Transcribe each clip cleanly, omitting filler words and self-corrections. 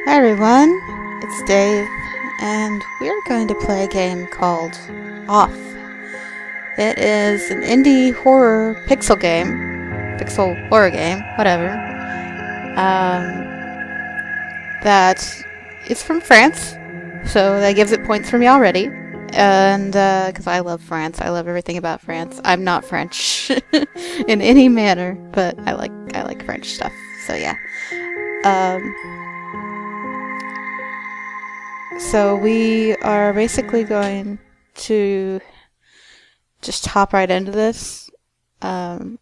Hi everyone, it's Dave, and we're going to play a game called Off. It is an indie horror pixel horror game, whatever. That is from France, so that gives it points for me already. And because I love France, I love everything about France. I'm not French in any manner, but I like French stuff. So yeah. So we are basically going to just hop right into this. It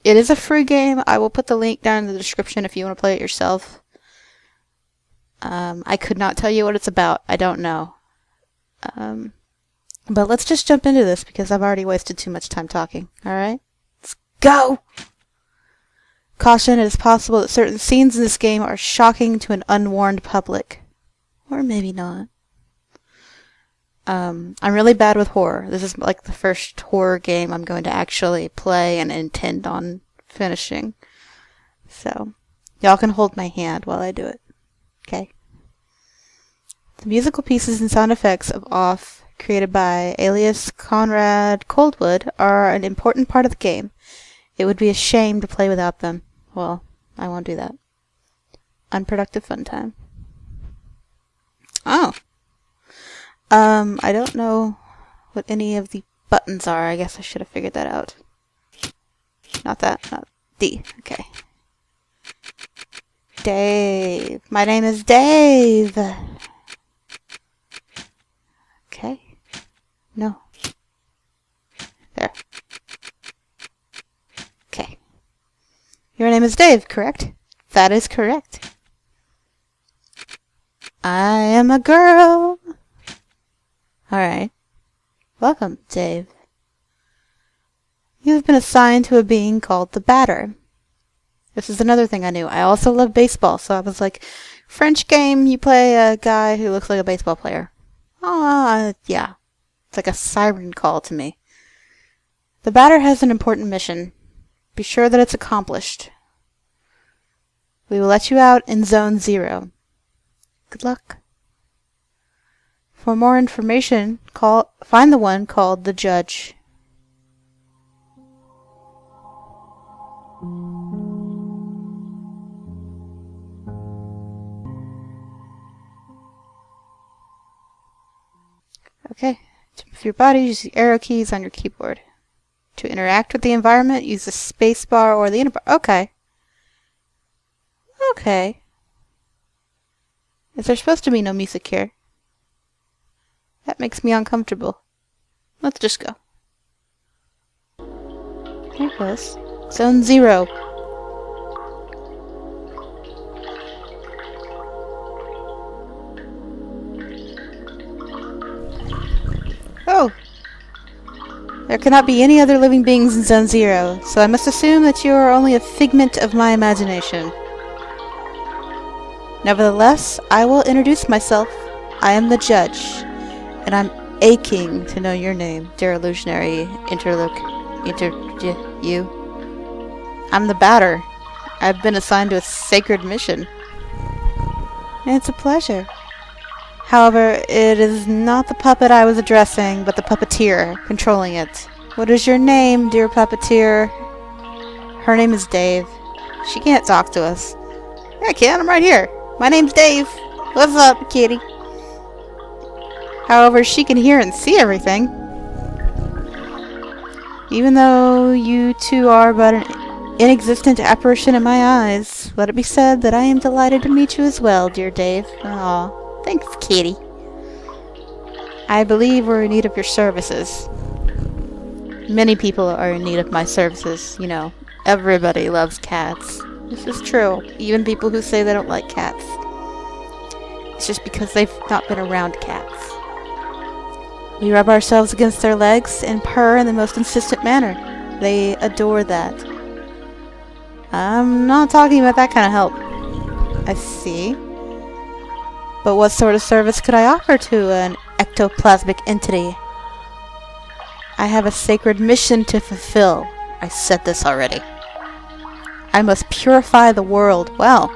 is a free game. I will put the link down in the description if you want to play it yourself. I could not tell you what it's about. I don't know. But let's just jump into this because I've already wasted too much time talking. Alright? Let's go! Caution, it is possible that certain scenes in this game are shocking to an unwarned public. Or maybe not. I'm really bad with horror. This is like the first horror game I'm going to actually play and intend on finishing. So, y'all can hold my hand while I do it. Okay? The musical pieces and sound effects of Off, created by alias Conrad Coldwood, are an important part of the game. It would be a shame to play without them. Well, I won't do that. Unproductive fun time. Oh. I don't know what any of the buttons are. I guess I should have figured that out. Not D. Okay. Dave. My name is Dave. Okay. No. There. Okay. Your name is Dave, correct? That is correct. I am a girl. Alright. Welcome, Dave. You have been assigned to a being called the Batter. This is another thing I knew. I also love baseball, so I was like, French game, you play a guy who looks like a baseball player. Oh, yeah. It's like a siren call to me. The Batter has an important mission. Be sure that it's accomplished. We will let you out in Zone 0. Good luck. For more information, find the one called the Judge. Okay. To move your body, use the arrow keys on your keyboard. To interact with the environment, use the space bar or the inner bar. Okay. Okay. Is there supposed to be no music here? That makes me uncomfortable. Let's just go. Here it goes. Zone 0. Oh! There cannot be any other living beings in Zone 0, so I must assume that you are only a figment of my imagination. Nevertheless, I will introduce myself. I am the Judge, and I'm aching to know your name, dear illusionary you. I'm the Batter. I've been assigned to a sacred mission. It's a pleasure. However, it is not the puppet I was addressing, but the puppeteer controlling it. What is your name, dear puppeteer? Her name is Dave. She can't talk to us. Yeah, I can. I'm right here. My name's Dave. What's up, kitty? However, she can hear and see everything. Even though you two are but an inexistent apparition in my eyes, let it be said that I am delighted to meet you as well, dear Dave. Aw, thanks, kitty. I believe we're in need of your services. Many people are in need of my services, you know. Everybody loves cats. This is true. Even people who say they don't like cats. It's just because they've not been around cats. We rub ourselves against their legs and purr in the most insistent manner. They adore that. I'm not talking about that kind of help. I see. But what sort of service could I offer to an ectoplasmic entity? I have a sacred mission to fulfill. I said this already. I must purify the world. Well,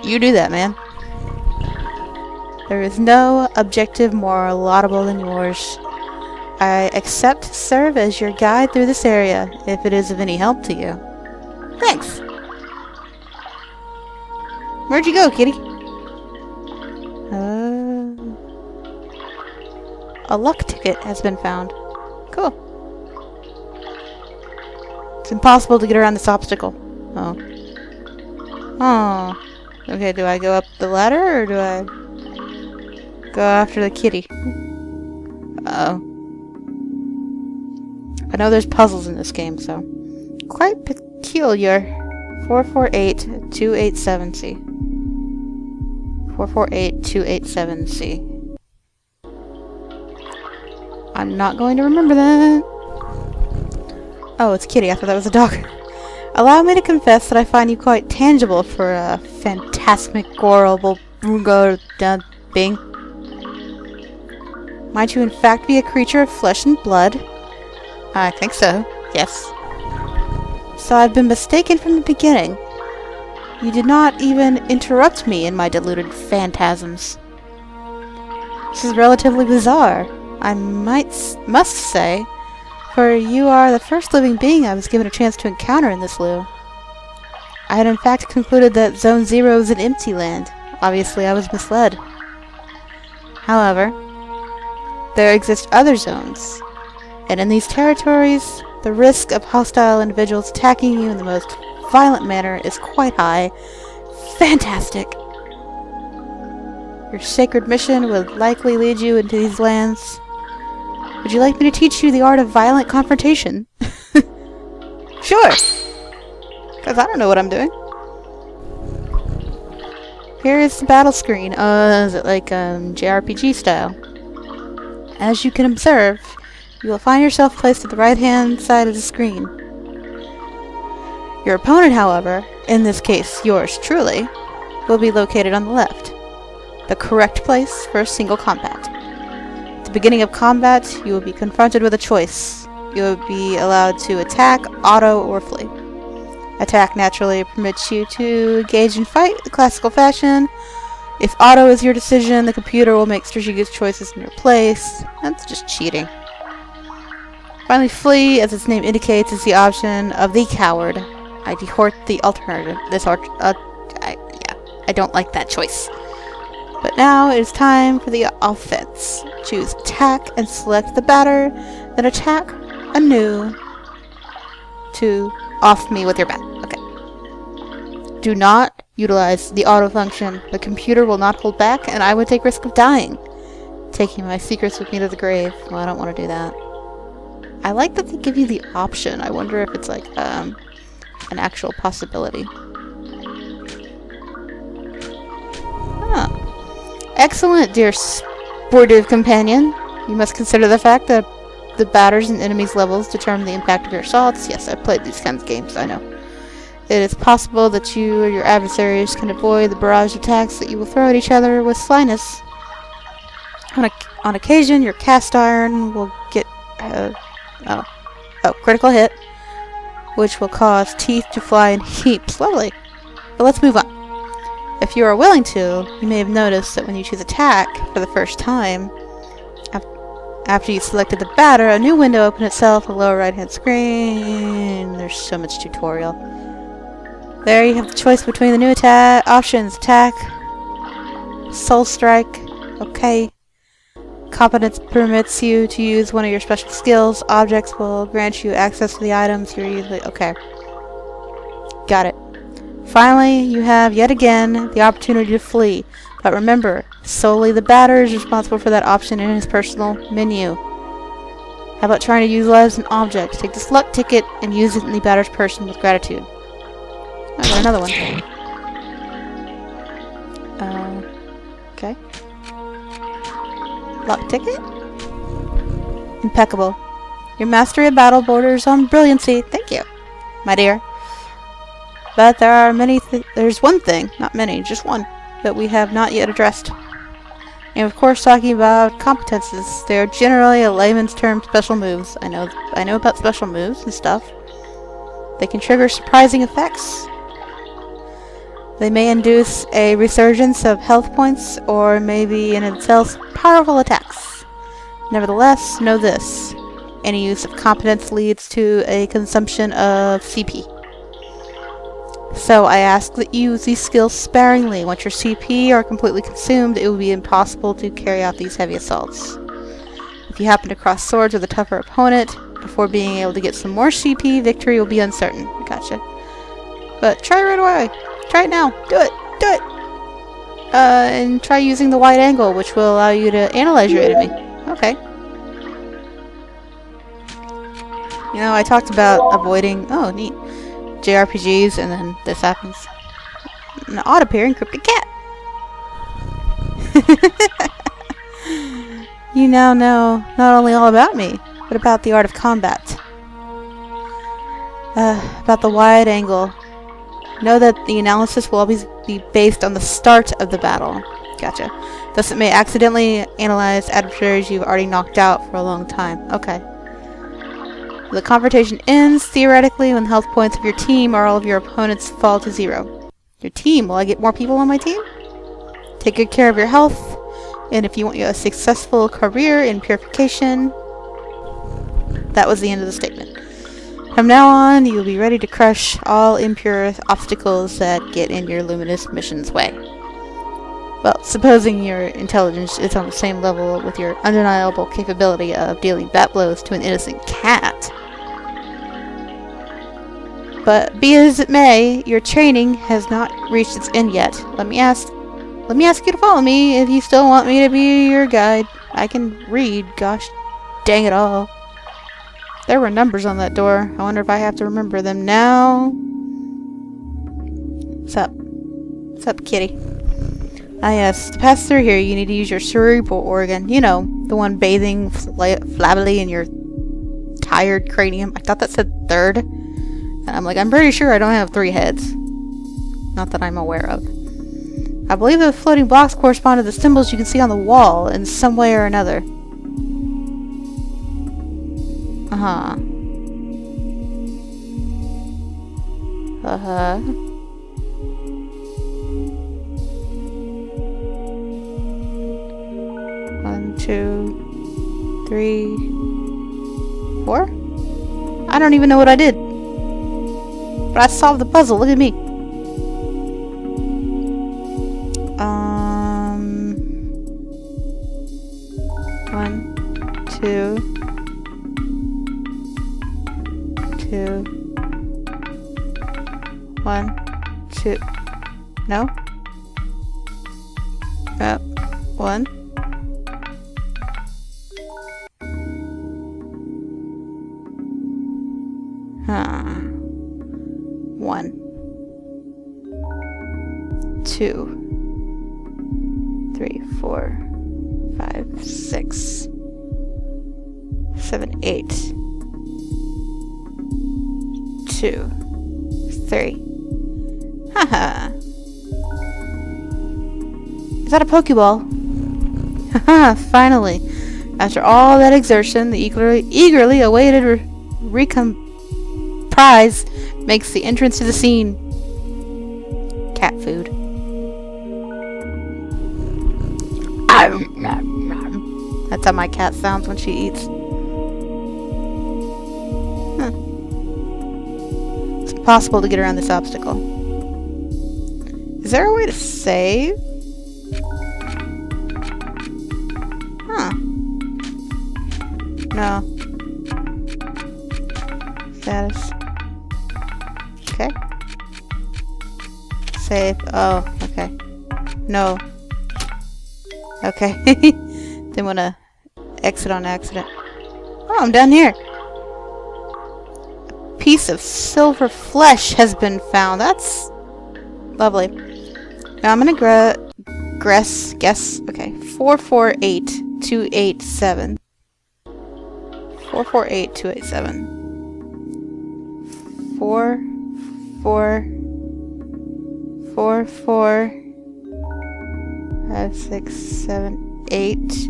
You do that, man. There is no objective more laudable than yours. I accept to serve as your guide through this area, if it is of any help to you. Thanks. Where'd you go, kitty? A luck ticket has been found. Cool. It's impossible to get around this obstacle. Oh. Oh. Okay, do I go up the ladder, or do I go after the kitty? Uh-oh. I know there's puzzles in this game, so... Quite peculiar. 448-287C. 448-287C. I'm not going to remember that. Oh, it's Kitty. I thought that was a dog. Allow me to confess that I find you quite tangible for a phantasmagorical being. Might you in fact be a creature of flesh and blood? I think so, yes. So I've been mistaken from the beginning. You did not even interrupt me in my deluded phantasms. This is relatively bizarre, I must say, for you are the first living being I was given a chance to encounter in this loo. I had in fact concluded that Zone 0 is an empty land. Obviously I was misled. However, there exist other zones, and in these territories, the risk of hostile individuals attacking you in the most violent manner is quite high. Fantastic! Your sacred mission would likely lead you into these lands. Would you like me to teach you the art of violent confrontation? Sure! Because I don't know what I'm doing. Here is the battle screen. Is it like JRPG style? As you can observe, you will find yourself placed at the right-hand side of the screen. Your opponent, however, in this case yours truly, will be located on the left. The correct place for a single combat. At the beginning of combat, you will be confronted with a choice. You will be allowed to attack, auto, or flee. Attack naturally permits you to engage in fight in the classical fashion. If auto is your decision, the computer will make strategic choices in your place. That's just cheating. Finally, flee, as its name indicates, is the option of the coward. I dehort the alternative. I don't like that choice. But now it is time for the offense. Choose attack and select the batter, then attack anew to off me with your bat. Okay. Do not utilize the auto function. The computer will not hold back, and I would take risk of dying. Taking my secrets with me to the grave. Well, I don't want to do that. I like that they give you the option. I wonder if it's like an actual possibility. Huh. Excellent, dear sportive companion. You must consider the fact that the batters and enemies' levels determine the impact of your assaults. Yes, I've played these kinds of games, I know. It is possible that you or your adversaries can avoid the barrage attacks that you will throw at each other with slyness. On occasion, your cast iron will get critical hit, which will cause teeth to fly in heaps. Lovely. But let's move on. If you are willing to, you may have noticed that when you choose attack for the first time, after you selected the batter, a new window opened itself on the lower right hand screen. There's so much tutorial. There you have the choice between the new attack options. Attack, Soul Strike, okay. Competence permits you to use one of your special skills. Objects will grant you access to the items you're usually... Okay. Got it. Finally, you have, yet again, the opportunity to flee. But remember, solely the batter is responsible for that option in his personal menu. How about trying to utilize an object? Take this luck ticket and use it in the batter's person with gratitude. I got another one. Okay. Luck ticket? Impeccable. Your mastery of battle borders on brilliancy. Thank you, my dear. But there are there's one thing, not many, just one, that we have not yet addressed. And of course, talking about competences, they are generally a layman's term special moves. I know about special moves and stuff. They can trigger surprising effects. They may induce a resurgence of health points, or maybe in itself powerful attacks. Nevertheless, know this. Any use of competence leads to a consumption of CP. So I ask that you use these skills sparingly. Once your CP are completely consumed, it will be impossible to carry out these heavy assaults. If you happen to cross swords with a tougher opponent, before being able to get some more CP, victory will be uncertain. Gotcha. But try right away. Try it now. Do it. Do it. And try using the wide angle, which will allow you to analyze your enemy. Okay. You know, I talked about avoiding... Oh, neat. JRPGs, and then this happens. An odd-appearing cryptic cat. You now know not only all about me, but about the art of combat. About the wide angle. Know that the analysis will always be based on the start of the battle. Gotcha. Thus it may accidentally analyze adversaries you've already knocked out for a long time. Okay. The confrontation ends, theoretically, when the health points of your team or all of your opponents fall to 0. Your team? Will I get more people on my team? Take good care of your health, and if you want a successful career in purification... That was the end of the statement. From now on, you will be ready to crush all impure obstacles that get in your luminous mission's way. Well, supposing your intelligence is on the same level with your undeniable capability of dealing bat blows to an innocent cat. But be as it may, your training has not reached its end yet. Let me ask you to follow me if you still want me to be your guide. I can read, gosh dang it all. There were numbers on that door. I wonder if I have to remember them now. What's up? What's up, kitty? Ah yes, to pass through here you need to use your cerebral organ. You know, the one bathing flabbily in your tired cranium. I thought that said third. And I'm like, I'm pretty sure I don't have 3 heads. Not that I'm aware of. I believe the floating blocks correspond to the symbols you can see on the wall in some way or another. Uh-huh. Uh-huh. One, 2, 3, 4? I don't even know what I did. But I solved the puzzle. Look at me. 1, 2, 2, 1, 2. No? 1. Huh. 1, 2, 3, 4, 5, 6, 7, 8, 2, 3. Haha. Is that a Pokeball? Haha, finally. After all that exertion, the eagerly awaited prize makes the entrance to the scene. Cat food. That's how my cat sounds when she eats. Huh. It's impossible to get around this obstacle. Is there a way to save? Huh. No. Status. Okay. Save. Oh, okay. No. Okay. Didn't want to exit on accident. Oh, I'm down here. A piece of silver flesh has been found. That's lovely. Now I'm gonna guess. Okay, 448287. 448287. 4, 4, 4, 4, 5, 6, 7, 8,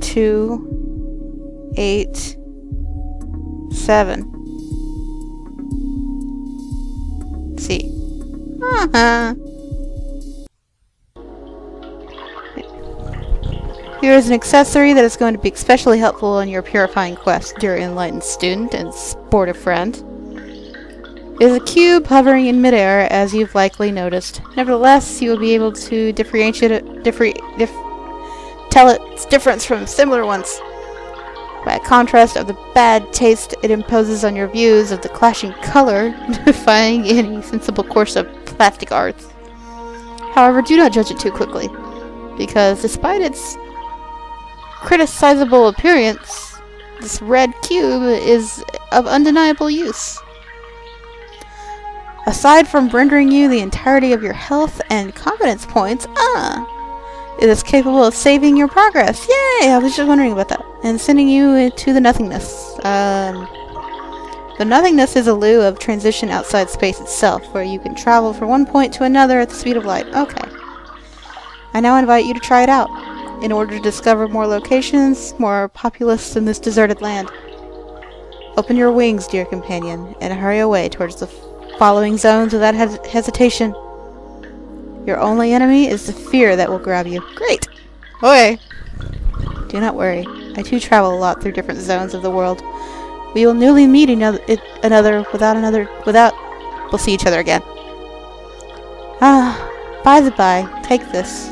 2, 8, 7. C. Here is an accessory that is going to be especially helpful in your purifying quest, dear enlightened student and sportive friend. It is a cube hovering in midair, as you've likely noticed. Nevertheless, you will be able to tell its difference from similar ones by a contrast of the bad taste it imposes on your views of the clashing color, defying any sensible course of plastic arts. However, do not judge it too quickly, because despite its criticizable appearance, this red cube is of undeniable use. Aside from rendering you the entirety of your health and confidence points, it is capable of saving your progress. Yay! I was just wondering about that. And sending you into the nothingness. The nothingness is a lieu of transition outside space itself, where you can travel from one point to another at the speed of light. Okay. I now invite you to try it out, in order to discover more locations, more populous in this deserted land. Open your wings, dear companion, and hurry away towards the following zones without hesitation. Your only enemy is the fear that will grab you. Great! Okay. Do not worry. I too travel a lot through different zones of the world. We will newly meet we'll see each other again. By the by, take this.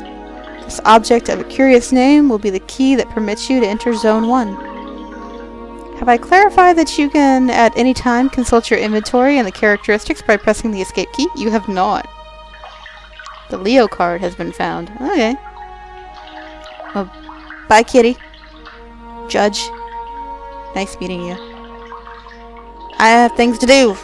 This object of a curious name will be the key that permits you to enter Zone 1. Have I clarified that you can at any time consult your inventory and the characteristics by pressing the escape key? You have not. The Leo card has been found. Okay. Well, bye, kitty. Judge. Nice meeting you. I have things to do.